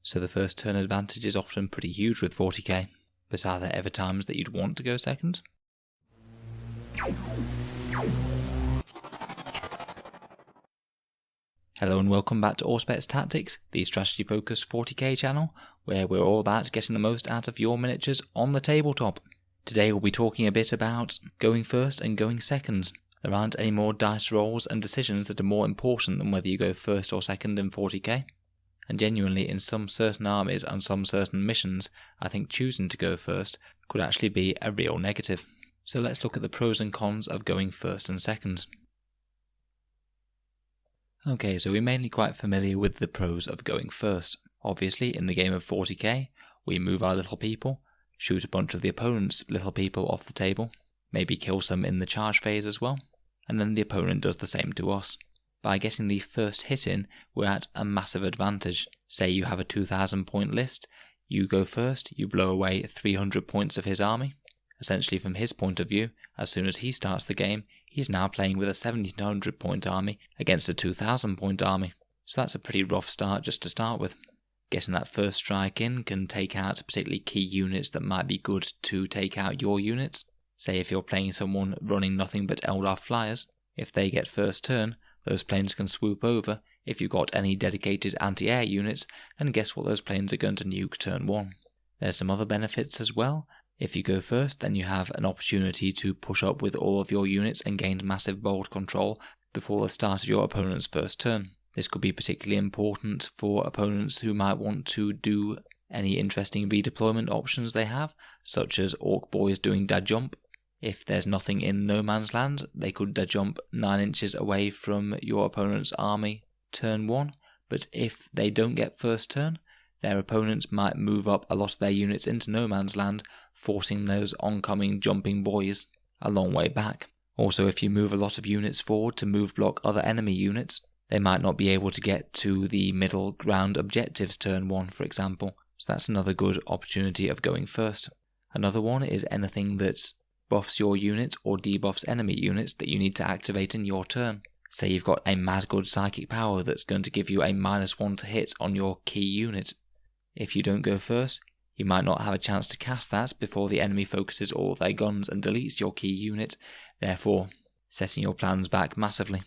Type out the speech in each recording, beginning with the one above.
so the first turn advantage is often pretty huge with 40k, but are there ever times that you'd want to go second? Hello and welcome back to Auspex Tactics, the strategy focused 40k channel, where we're all about getting the most out of your miniatures on the tabletop. Today we'll be talking a bit about going first and going second. There aren't any more dice rolls and decisions that are more important than whether you go first or second in 40k. And genuinely, in some certain armies and some certain missions, I think choosing to go first could actually be a real negative. So let's look at the pros and cons of going first and second. Okay, so we're mainly quite familiar with the pros of going first. Obviously, in the game of 40k, we move our little people, shoot a bunch of the opponent's little people off the table, maybe kill some in the charge phase as well, and then the opponent does the same to us. By getting the first hit in, we're at a massive advantage. Say you have a 2,000 point list, you go first, you blow away 300 points of his army. Essentially from his point of view, as soon as he starts the game, he's now playing with a 1,700 point army against a 2,000 point army. So that's a pretty rough start just to start with. Getting that first strike in can take out particularly key units that might be good to take out your units. Say if you're playing someone running nothing but Eldar flyers, if they get first turn, those planes can swoop over. If you've got any dedicated anti-air units, then guess what, those planes are going to nuke turn 1. There's some other benefits as well. If you go first, then you have an opportunity to push up with all of your units and gain massive bold control before the start of your opponent's first turn. This could be particularly important for opponents who might want to do any interesting redeployment options they have, such as Orc Boys doing dead jump. If there's nothing in no man's land, they could dead jump 9 inches away from your opponent's army turn 1, but if they don't get first turn, their opponents might move up a lot of their units into no man's land, forcing those oncoming jumping boys a long way back. Also, if you move a lot of units forward to move block other enemy units, they might not be able to get to the middle ground objectives turn 1, for example, so that's another good opportunity of going first. Another one is anything that buffs your unit or debuffs enemy units that you need to activate in your turn. Say you've got a mad good psychic power that's going to give you a -1 to hit on your key unit. If you don't go first, you might not have a chance to cast that before the enemy focuses all of their guns and deletes your key unit, therefore setting your plans back massively.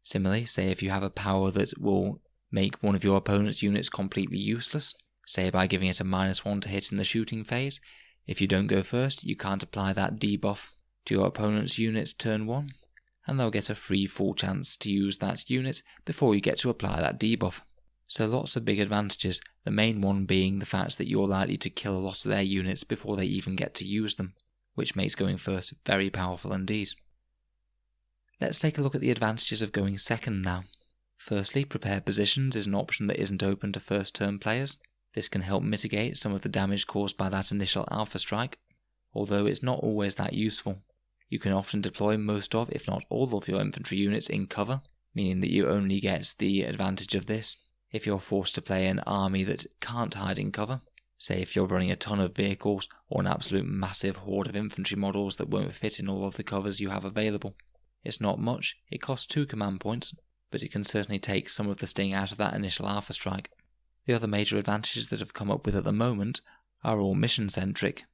Similarly, say if you have a power that will make one of your opponent's units completely useless, say by giving it a -1 to hit in the shooting phase, if you don't go first, you can't apply that debuff to your opponent's unit turn 1, and they'll get a free full chance to use that unit before you get to apply that debuff. So lots of big advantages, the main one being the fact that you're likely to kill a lot of their units before they even get to use them, which makes going first very powerful indeed. Let's take a look at the advantages of going second now. Firstly, prepared positions is an option that isn't open to first turn players. This can help mitigate some of the damage caused by that initial alpha strike, although it's not always that useful. You can often deploy most of, if not all of your infantry units in cover, meaning that you only get the advantage of this if you're forced to play an army that can't hide in cover. Say if you're running a ton of vehicles or an absolute massive horde of infantry models that won't fit in all of the covers you have available. It's not much, it costs 2 command points, but it can certainly take some of the sting out of that initial alpha strike. The other major advantages that I've come up with at the moment are all mission centric.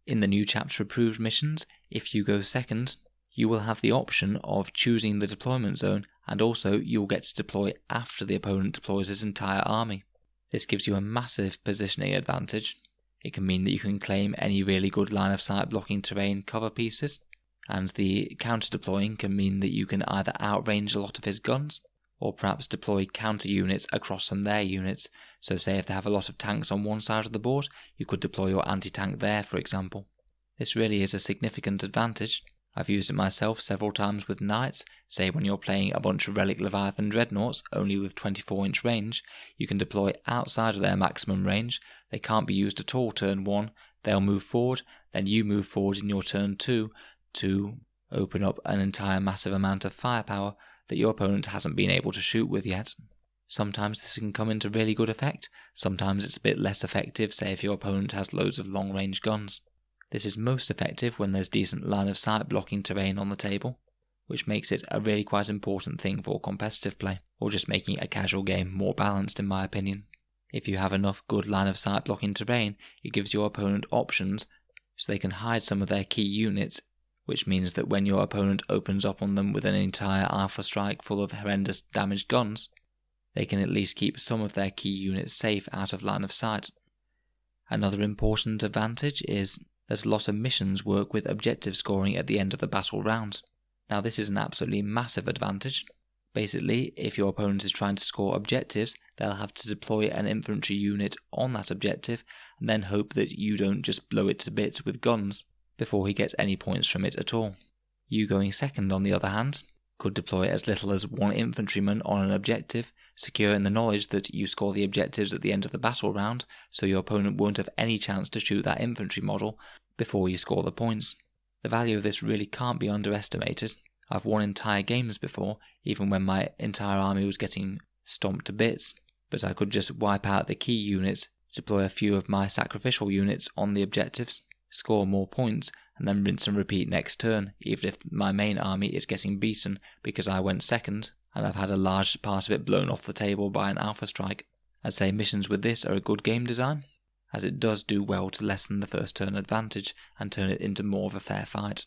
In the new chapter approved missions, if you go second, you will have the option of choosing the deployment zone, and also you'll get to deploy after the opponent deploys his entire army. This gives you a massive positioning advantage. It can mean that you can claim any really good line of sight blocking terrain cover pieces, and the counter deploying can mean that you can either outrange a lot of his guns, or perhaps deploy counter units across from their units. So say if they have a lot of tanks on one side of the board, you could deploy your anti-tank there, for example. This really is a significant advantage. I've used it myself several times with knights. Say when you're playing a bunch of Relic Leviathan dreadnoughts only with 24-inch range, you can deploy outside of their maximum range. They can't be used at all turn 1, they'll move forward, then you move forward in your turn 2 to open up an entire massive amount of firepower that your opponent hasn't been able to shoot with yet. Sometimes this can come into really good effect, sometimes it's a bit less effective, say if your opponent has loads of long-range guns. This is most effective when there's decent line of sight blocking terrain on the table, which makes it a really quite important thing for competitive play, or just making a casual game more balanced in my opinion. If you have enough good line of sight blocking terrain, it gives your opponent options so they can hide some of their key units, which means that when your opponent opens up on them with an entire Alpha Strike full of horrendous damaged guns, they can at least keep some of their key units safe out of line of sight. Another important advantage is that a lot of missions work with objective scoring at the end of the battle round. Now this is an absolutely massive advantage. Basically, if your opponent is trying to score objectives, they'll have to deploy an infantry unit on that objective and then hope that you don't just blow it to bits with guns before he gets any points from it at all. You going second, on the other hand, could deploy as little as one infantryman on an objective, secure in the knowledge that you score the objectives at the end of the battle round, so your opponent won't have any chance to shoot that infantry model before you score the points. The value of this really can't be underestimated. I've won entire games before, even when my entire army was getting stomped to bits, but I could just wipe out the key units, deploy a few of my sacrificial units on the objectives, score more points, and then rinse and repeat next turn, even if my main army is getting beaten because I went second, and I've had a large part of it blown off the table by an Alpha Strike. I'd say missions with this are a good game design, as it does do well to lessen the first turn advantage and turn it into more of a fair fight.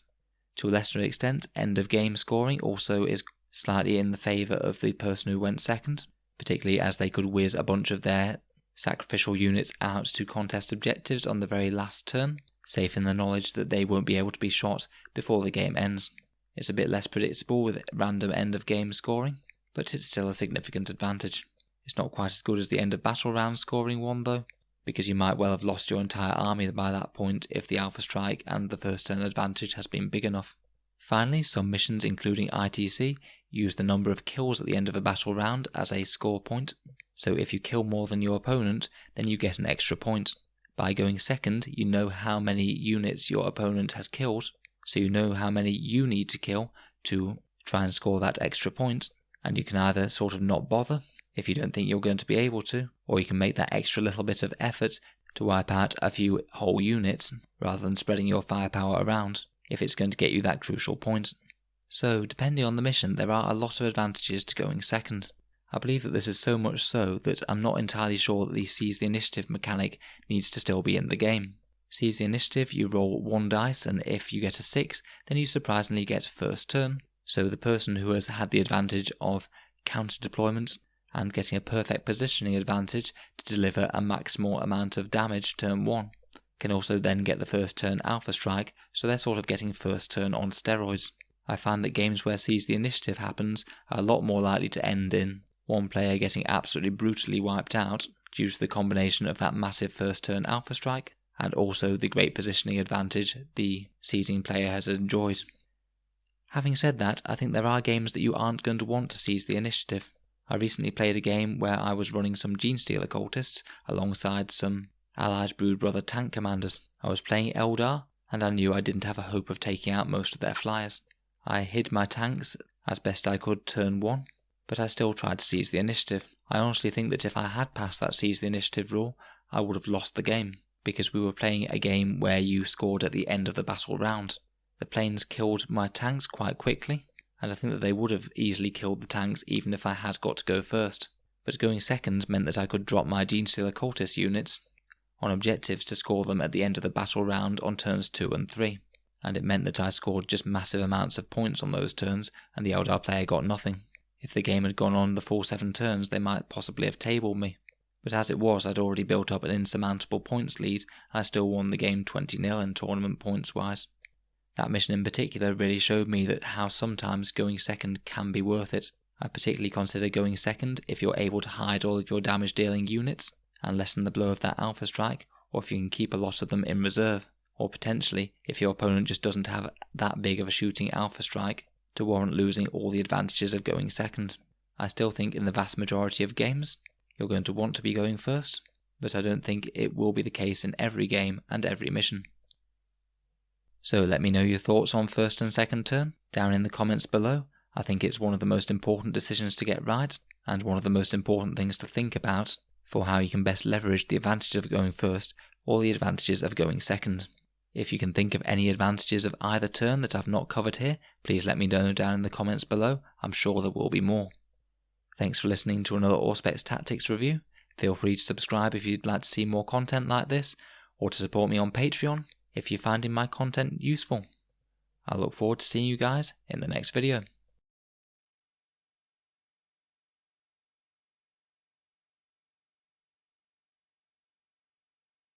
To a lesser extent, end of game scoring also is slightly in the favour of the person who went second, particularly as they could whiz a bunch of their sacrificial units out to contest objectives on the very last turn, safe in the knowledge that they won't be able to be shot before the game ends. It's a bit less predictable with random end of game scoring, but it's still a significant advantage. It's not quite as good as the end of battle round scoring one though, because you might well have lost your entire army by that point if the Alpha Strike and the first turn advantage has been big enough. Finally, some missions including ITC use the number of kills at the end of a battle round as a score point, so if you kill more than your opponent, then you get an extra point. By going second, you know how many units your opponent has killed, so you know how many you need to kill to try and score that extra point, and you can either sort of not bother if you don't think you're going to be able to, or you can make that extra little bit of effort to wipe out a few whole units rather than spreading your firepower around if it's going to get you that crucial point. So, depending on the mission, there are a lot of advantages to going second. I believe that this is so much so that I'm not entirely sure that the seize the initiative mechanic needs to still be in the game. Seize the initiative, you roll 1 dice, and if you get a 6, then you surprisingly get first turn. So the person who has had the advantage of counter deployment and getting a perfect positioning advantage to deliver a maximal amount of damage turn 1 can also then get the first turn Alpha Strike, so they're sort of getting first turn on steroids. I find that games where seize the initiative happens are a lot more likely to end in one player getting absolutely brutally wiped out due to the combination of that massive first turn Alpha Strike and also the great positioning advantage the seizing player has enjoyed. Having said that, I think there are games that you aren't going to want to seize the initiative. I recently played a game where I was running some Genestealer cultists alongside some allied Broodbrother tank commanders. I was playing Eldar, and I knew I didn't have a hope of taking out most of their flyers. I hid my tanks as best I could turn 1, but I still tried to seize the initiative. I honestly think that if I had passed that seize the initiative rule, I would have lost the game, because we were playing a game where you scored at the end of the battle round. The planes killed my tanks quite quickly, and I think that they would have easily killed the tanks even if I had got to go first. But going second meant that I could drop my Genestealer cultist units on objectives to score them at the end of the battle round on turns 2 and 3. And it meant that I scored just massive amounts of points on those turns, and the Eldar player got nothing. If the game had gone on the full 7 turns, they might possibly have tabled me. But as it was, I'd already built up an insurmountable points lead, and I still won the game 20-0 in tournament points-wise. That mission in particular really showed me that how sometimes going second can be worth it. I particularly consider going second if you're able to hide all of your damage-dealing units and lessen the blow of that Alpha Strike, or if you can keep a lot of them in reserve, or potentially if your opponent just doesn't have that big of a shooting Alpha Strike to warrant losing all the advantages of going second. I still think in the vast majority of games you're going to want to be going first, but I don't think it will be the case in every game and every mission. So let me know your thoughts on first and second turn down in the comments below. I think it's one of the most important decisions to get right, and one of the most important things to think about for how you can best leverage the advantage of going first or the advantages of going second. If you can think of any advantages of either turn that I've not covered here, please let me know down in the comments below. I'm sure there will be more. Thanks for listening to another Auspex Tactics review. Feel free to subscribe if you'd like to see more content like this, or to support me on Patreon if you're finding my content useful. I look forward to seeing you guys in the next video.